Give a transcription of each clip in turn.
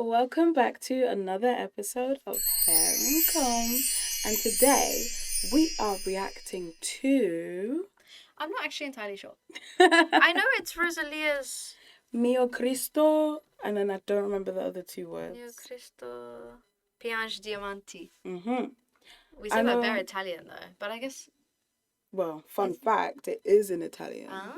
welcome back to another episode of Hair and Comb. And today we are reacting to I'm not actually entirely sure. I know it's Rosalia's Mio Cristo, and then I don't remember the other two words. Mio Cristo Piange Diamanti. Mm-hmm. We say that very Italian though, but I guess. Well, fun fact, it is in Italian. Ah.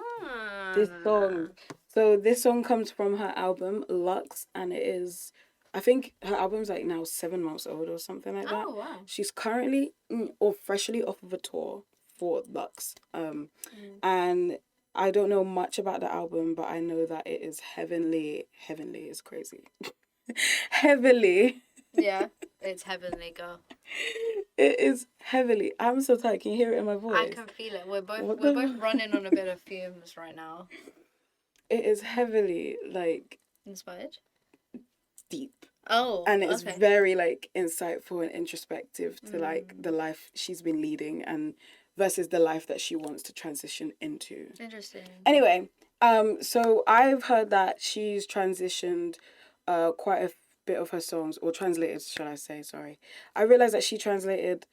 This song comes from her album Lux, and it is, I think her album's like now 7 months old or something like that. Oh wow. She's currently or freshly off of a tour for Lux. And I don't know much about the album, but I know that it is heavenly. Heavenly is crazy. Heavily. Yeah, it's heavenly, girl. It is heavily. I'm so tired. Can you hear it in my voice? I can feel it. We're both running on a bit of fumes right now. It is heavily Inspired? Deep. Oh, and it's very insightful and introspective to the life she's been leading and versus the life that she wants to transition into. Interesting. Anyway, so I've heard that she's transitioned quite a bit of her songs, or translated, shall I say, sorry. I realized that she translated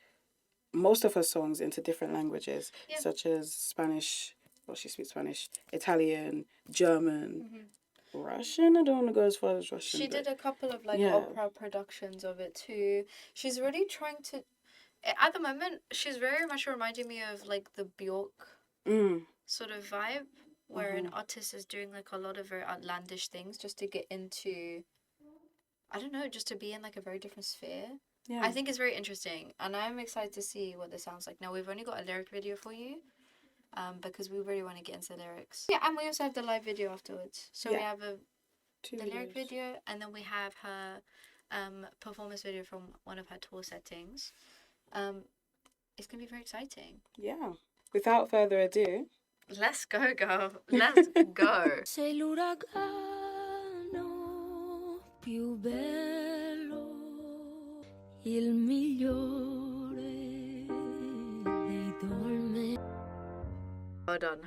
most of her songs into different languages, such as Spanish, well, she speaks Spanish, Italian, German, Russian. I don't want to go as far as Russian. She did a couple of opera productions of it too. She's really trying to. At the moment, she's very much reminding me of the Bjork sort of vibe, where an artist is doing a lot of very outlandish things just to get into, I don't know, just to be in a very different sphere. Yeah. I think it's very interesting, and I'm excited to see what this sounds like. Now, we've only got a lyric video for you, because we really want to get into the lyrics. Yeah, and we also have the live video afterwards. So we have the lyric video, and then we have her performance video from one of her tour settings. It's going to be very exciting. Yeah. Without further ado, let's go, girl. Let's go. Sei l'uragano più bello, il migliore dei dolmen. Hold on.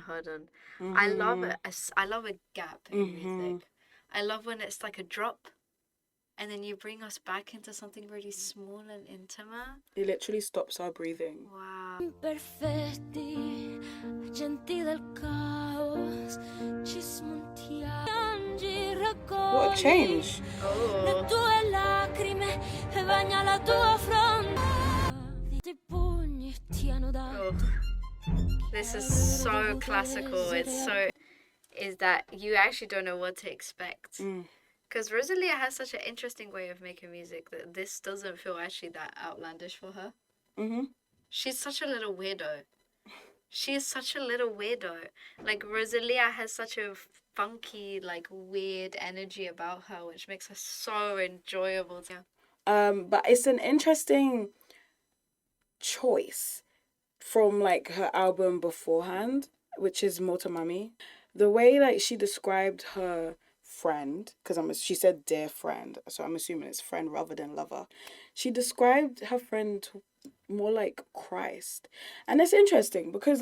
I love it. I love a gap in music. I love when it's like a drop, and then you bring us back into something really small and intimate. It literally stops our breathing. Wow. Imperfetti, agenti del caos, ci smontiamo. What a change. Le tue lacrime e bagna la tua fronte. I pugni ti hanno dato. This is so classical. Is that you actually don't know what to expect. Because Rosalia has such an interesting way of making music that this doesn't feel actually that outlandish for her. She's such a little weirdo. Rosalia has such a funky, weird energy about her, which makes her so enjoyable. But it's an interesting choice from her album beforehand, which is Motomami. The way she described her friend, because she said dear friend, so I'm assuming it's friend rather than lover. She described her friend more like Christ. And it's interesting because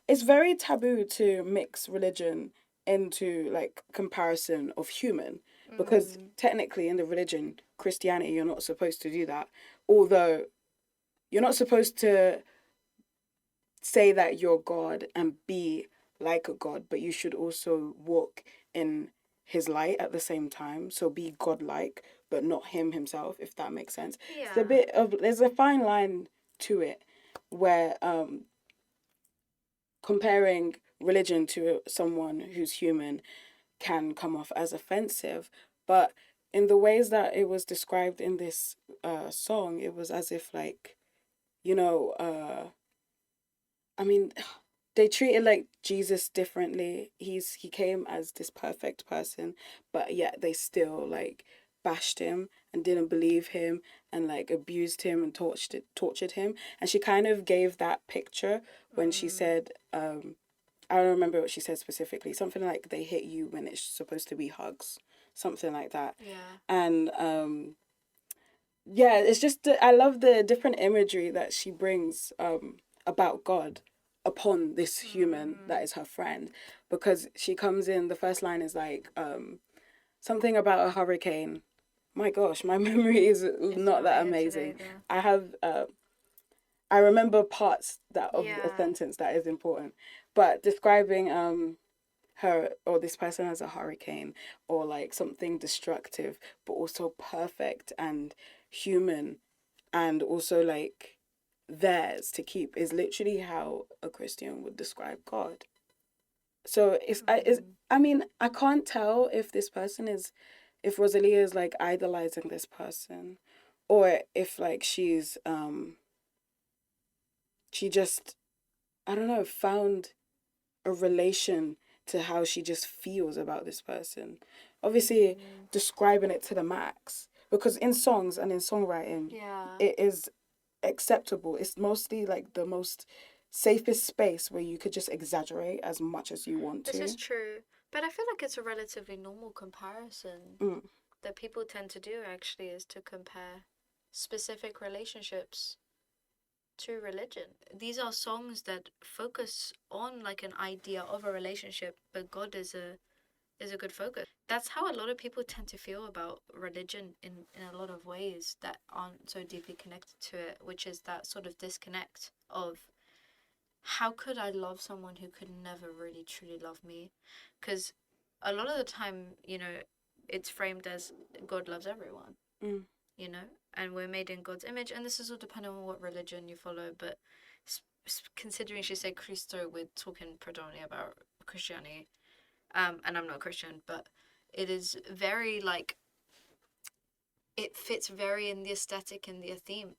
it's very taboo to mix religion into comparison of human, because technically in the religion Christianity you're not supposed to do that, although you're not supposed to say that you're God and be like a god, but you should also walk in his light at the same time, so be godlike but not him himself, if that makes sense. There's a fine line to it where comparing religion to someone who's human can come off as offensive, but in the ways that it was described in this song, it was as if they treated Jesus differently. He came as this perfect person, but yet they still bashed him and didn't believe him and abused him and tortured him. And she kind of gave that picture when she said, I don't remember what she said specifically, something like they hit you when it's supposed to be hugs, something like that. Yeah. And it's just I love the different imagery that she brings about God upon this human that is her friend, because she comes in, the first line is something about a hurricane, My gosh, my memory is not that amazing. I have I remember parts that of a sentence that is important, but describing her or this person as a hurricane or like something destructive but also perfect and human and also like theirs to keep is literally how a Christian would describe God. So I mean, I can't tell if this person is, if Rosalia is like idolizing this person, or if like she just, I don't know, found a relation to how she just feels about this person. Obviously, describing it to the max, because in songs and in songwriting, it is acceptable. It's mostly like the most safest space where you could just exaggerate as much as you want to. This is true. But I feel like it's a relatively normal comparison that people tend to do, actually, is to compare specific relationships to religion. These are songs that focus on like an idea of a relationship, but God is a good focus. That's how a lot of people tend to feel about religion in a lot of ways that aren't so deeply connected to it, which is that sort of disconnect of how could I love someone who could never really truly love me? Because a lot of the time, you know, it's framed as God loves everyone, you know, and we're made in God's image. And this is all depending on what religion you follow. But considering she said Cristo, we're talking predominantly about Christianity. And I'm not Christian, but it is very like, it fits very in the aesthetic and the theme.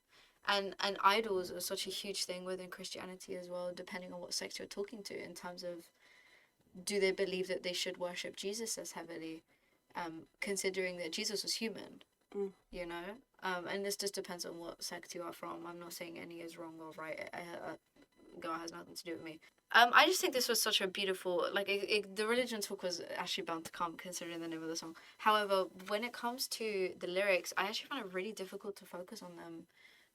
And idols are such a huge thing within Christianity as well, depending on what sect you're talking to, in terms of, do they believe that they should worship Jesus as heavily, considering that Jesus was human, you know? And this just depends on what sect you are from. I'm not saying any is wrong or right. God has nothing to do with me. I just think this was such a beautiful, like, the religion talk was actually bound to come, considering the name of the song. However, when it comes to the lyrics, I actually found it really difficult to focus on them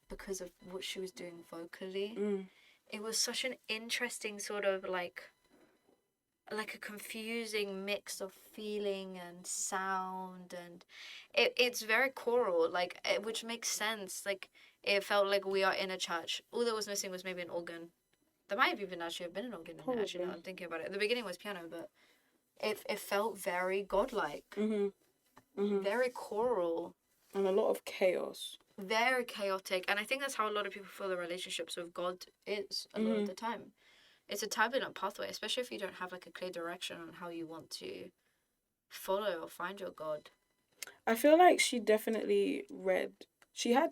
because of what she was doing vocally. It was such an interesting sort of like a confusing mix of feeling and sound, and it's very choral, like, which makes sense. Like, it felt like we are in a church. All that was missing was maybe an organ. There might have even actually been an organ in it, actually, now I'm thinking about it. The beginning was piano, but it felt very godlike. Very choral. And a lot of chaos. Very chaotic. And I think that's how a lot of people feel the relationships with God is a lot of the time. It's a turbulent pathway, especially if you don't have like a clear direction on how you want to follow or find your God. I feel like she had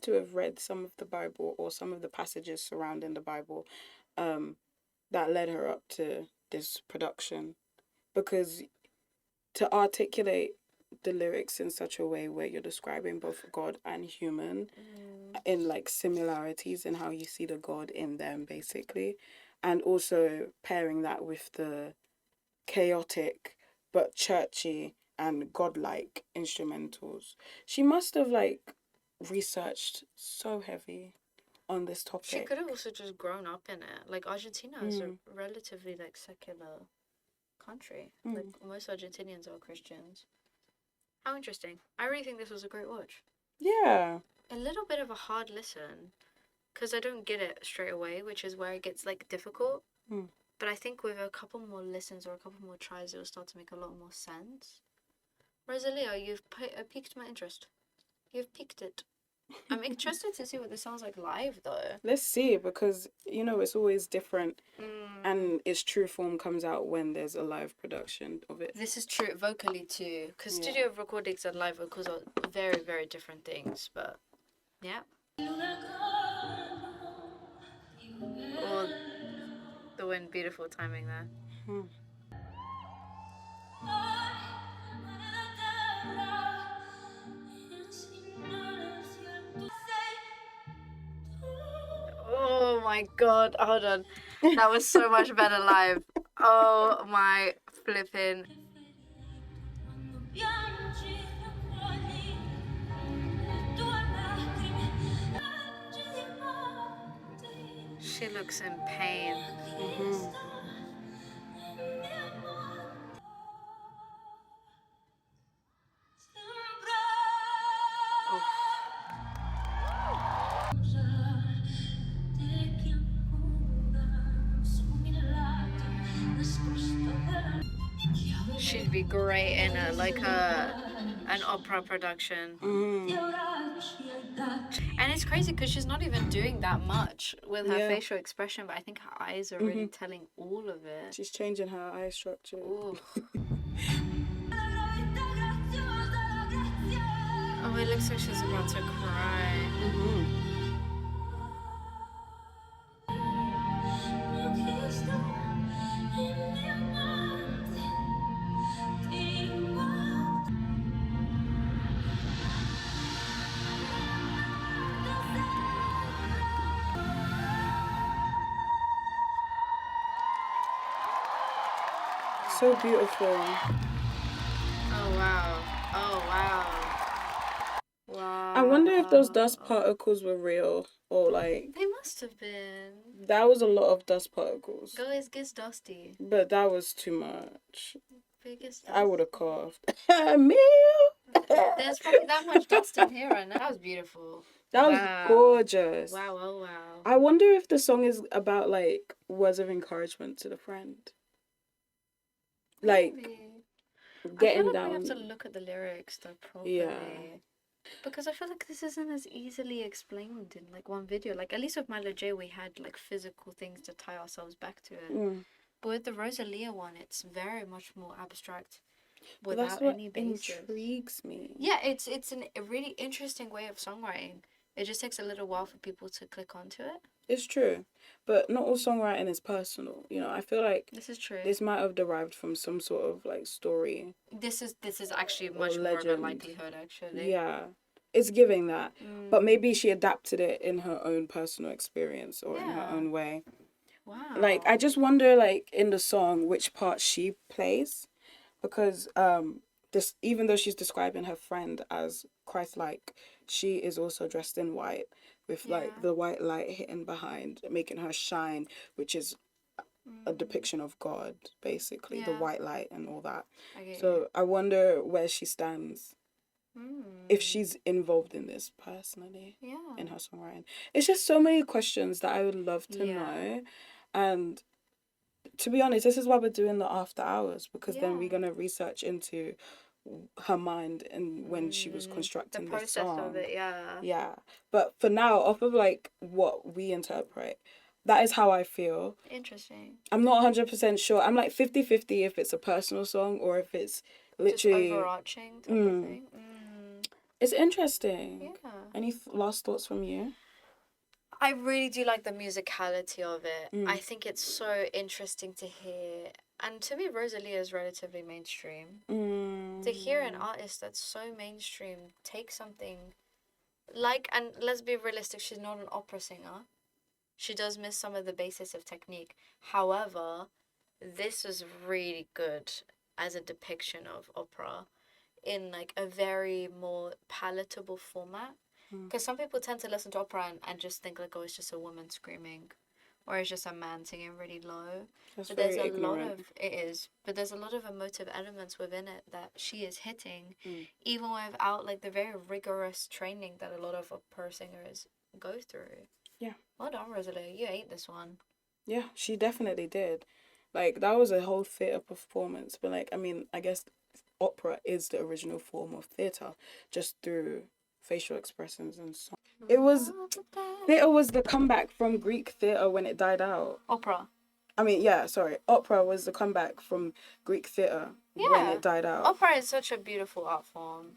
to have read some of the Bible or some of the passages surrounding the Bible that led her up to this production. Because to articulate the lyrics in such a way where you're describing both God and human in like similarities in how you see the God in them, basically, and also pairing that with the chaotic but churchy and godlike instrumentals. She must have like researched so heavy on this topic. She could have also just grown up in it. Like, Argentina is a relatively like secular country. Like, most Argentinians are Christians. How interesting. I really think this was a great watch. Yeah. A little bit of a hard listen, because I don't get it straight away, which is where it gets like difficult. But I think with a couple more listens or a couple more tries, it'll start to make a lot more sense. Rosalia, you've piqued my interest. You've piqued it. I'm interested to see what this sounds like live, though. Let's see, because, you know, it's always different. And its true form comes out when there's a live production of it. This is true vocally, too. Because studio recordings and live vocals are very, very different things. But, yeah. Oh, the wind, beautiful timing there. Oh my god, hold on. That was so much better live. Oh my flipping. She looks in pain. She'd be great in an opera production. And it's crazy because she's not even doing that much with her facial expression, but I think her eyes are really telling all of it. She's changing her eye structure. Ooh. Oh, it looks like she's about to cry. So beautiful. Oh wow. Oh wow. Wow. I wonder if those dust particles were real or like. They must have been. That was a lot of dust particles. Guys, gets dusty. But that was too much. Biggest I would have coughed. Mio! There's probably that much dust in here right now. That was beautiful. That was gorgeous. Wow, oh wow. I wonder if the song is about like words of encouragement to the friend. Like getting I feel like down. we have to look at the lyrics though properly. Yeah. Because I feel like this isn't as easily explained in like one video. Like at least with Milo J we had like physical things to tie ourselves back to it. But with the Rosalia one, it's very much more abstract without any basis. Intrigues me. Yeah, it's a really interesting way of songwriting. It just takes a little while for people to click onto it. It's true. But not all songwriting is personal. You know, I feel like this is true. This might have derived from some sort of like story. This is actually much more of a likelihood actually. Yeah. It's giving that. But maybe she adapted it in her own personal experience or in her own way. Wow. Like I just wonder like in the song which part she plays, because this, even though she's describing her friend as Christ-like, she is also dressed in white with like the white light hitting behind, making her shine, which is a depiction of God, basically, the white light and all that. So I wonder where she stands. If she's involved in this personally, in her songwriting. It's just so many questions that I would love to know. And to be honest, this is why we're doing the after hours, because then we're going to research into her mind and when she was constructing the this song. process of it, Yeah. But for now, off of like what we interpret, that is how I feel. Interesting. I'm not 100% sure. I'm like 50-50 if it's a personal song or if it's literally just overarching type of thing. It's interesting. Yeah. Any last thoughts from you? I really do like the musicality of it. I think it's so interesting to hear. And to me, Rosalia is relatively mainstream. To hear an artist that's so mainstream take something like, and let's be realistic, she's not an opera singer. She does miss some of the basis of technique. However, this is really good as a depiction of opera in like a very more palatable format. Because some people tend to listen to opera and just think like, oh, it's just a woman screaming, or it's just a man singing really low. That's but very there's a ignorant. but there's a lot of emotive elements within it that she is hitting, even without like the very rigorous training that a lot of opera singers go through. Yeah. Well done, Rosalia. You ate this one. Yeah, she definitely did. Like, that was a whole theatre performance. But, like, I mean, I guess opera is the original form of theatre, just through facial expressions and so on. Theatre was the comeback from Greek theatre when it died out. Opera. Opera was the comeback from Greek theatre when it died out. Opera is such a beautiful art form.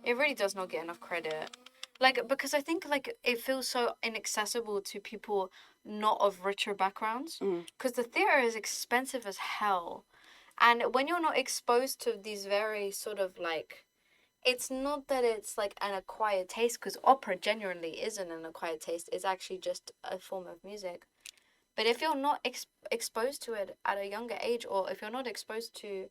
It really does not get enough credit. Like, because I think, like, it feels so inaccessible to people not of richer backgrounds. Because the theatre is expensive as hell. And when you're not exposed to these very sort of, like, it's not that it's, like, an acquired taste, because opera genuinely isn't an acquired taste. It's actually just a form of music. But if you're not exposed to it at a younger age, or if you're not exposed to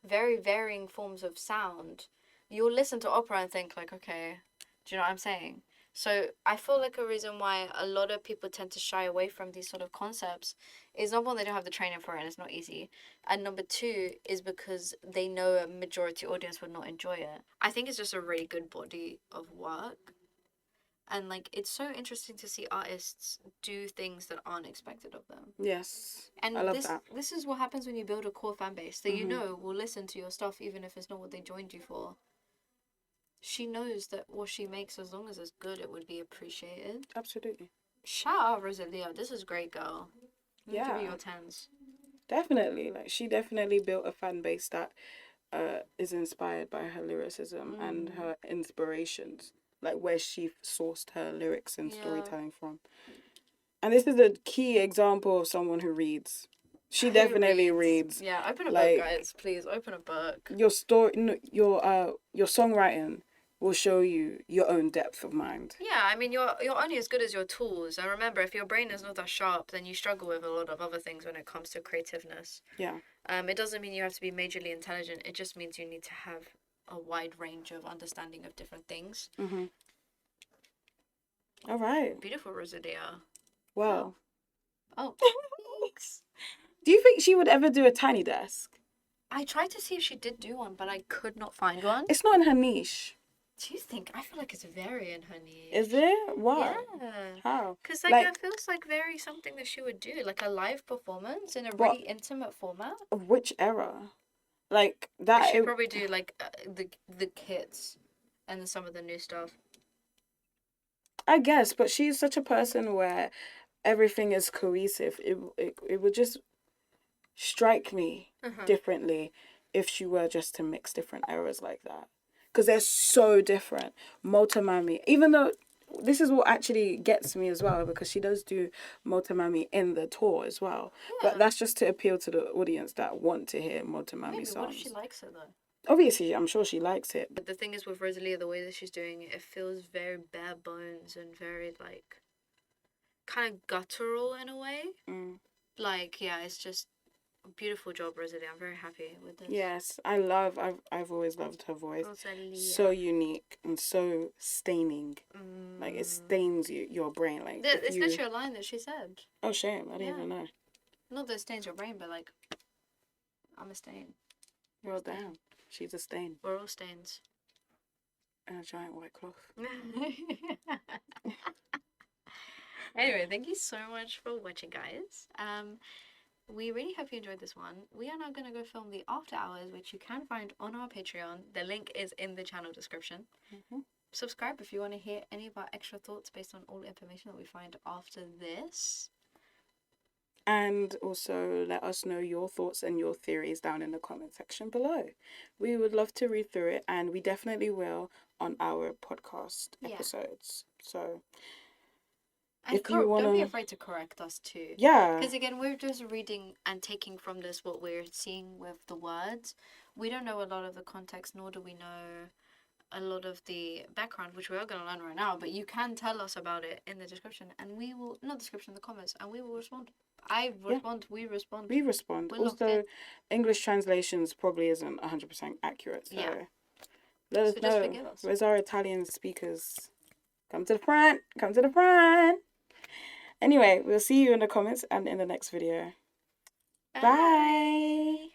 very varying forms of sound, you'll listen to opera and think, like, okay, do you know what I'm saying? So I feel like a reason why a lot of people tend to shy away from these sort of concepts is, number one, they don't have the training for it and it's not easy. And number two is because they know a majority audience would not enjoy it. I think it's just a really good body of work. And like it's so interesting to see artists do things that aren't expected of them. Yes. And I love that. This is what happens when you build a core fan base that you know will listen to your stuff even if it's not what they joined you for. She knows that what she makes, as long as it's good, it would be appreciated. Absolutely. Shout out Rosalia. This is great, girl. Yeah. Give you your tens. Definitely. Like, she definitely built a fan base that is inspired by her lyricism and her inspirations, like where she sourced her lyrics and storytelling from. And this is a key example of someone who reads. She definitely reads. Yeah, open a book, guys. Please open a book. Your story, your songwriting will show you your own depth of mind. Yeah, I mean, you're only as good as your tools. And remember, if your brain is not that sharp, then you struggle with a lot of other things when it comes to creativeness. Yeah. It doesn't mean you have to be majorly intelligent. It just means you need to have a wide range of understanding of different things. All right. Beautiful, Rosalia. Well. Oh. Thanks. Do you think she would ever do a tiny desk? I tried to see if she did do one, but I could not find one. It's not in her niche. Do you think? I feel like it's very in her niche. Is it? Why? Yeah. How? Because like it feels like very something that she would do, like a live performance in a really intimate format. Of which era? Like that. She'd probably do like the kits, and then some of the new stuff. I guess, but she's such a person where everything is cohesive. It would just strike me differently if she were just to mix different eras like that. Because they're so different. Motomami, even though this is what actually gets me as well, because she does do Motomami in the tour as well. Yeah. But that's just to appeal to the audience that want to hear Motomami songs. What if she likes it though? Obviously, I'm sure she likes it. But the thing is with Rosalia, the way that she's doing it, it feels very bare bones and very like kind of guttural in a way. Like, yeah, it's just a beautiful job, Rosalia. I'm very happy with this. Yes, I've always loved her voice. Rosalia. So unique and so staining. Like, it stains your brain. Like, it's literally a line that she said. Oh, shame. I didn't even know. Not that it stains your brain, but like, I'm a stain. Well, damn. She's a stain. We're all stains. And a giant white cloth. Anyway, thank you so much for watching, guys. We really hope you enjoyed this one. We are now going to go film the after hours, which you can find on our Patreon. The link is in the channel description. Subscribe if you want to hear any of our extra thoughts based on all the information that we find after this. And also let us know your thoughts and your theories down in the comment section below. We would love to read through it, and we definitely will on our podcast episodes. So... And don't be afraid to correct us too. Yeah. Because again, we're just reading and taking from this what we're seeing with the words. We don't know a lot of the context, nor do we know a lot of the background, which we are going to learn right now. But you can tell us about it in the description, and we will, not description, the comments, and we will respond. I respond, we respond. We respond. Also, English translations probably isn't 100% accurate. So let us know. Forgive us. Where's our Italian speakers? Come to the front. Come to the front. Anyway, we'll see you in the comments and in the next video. Bye.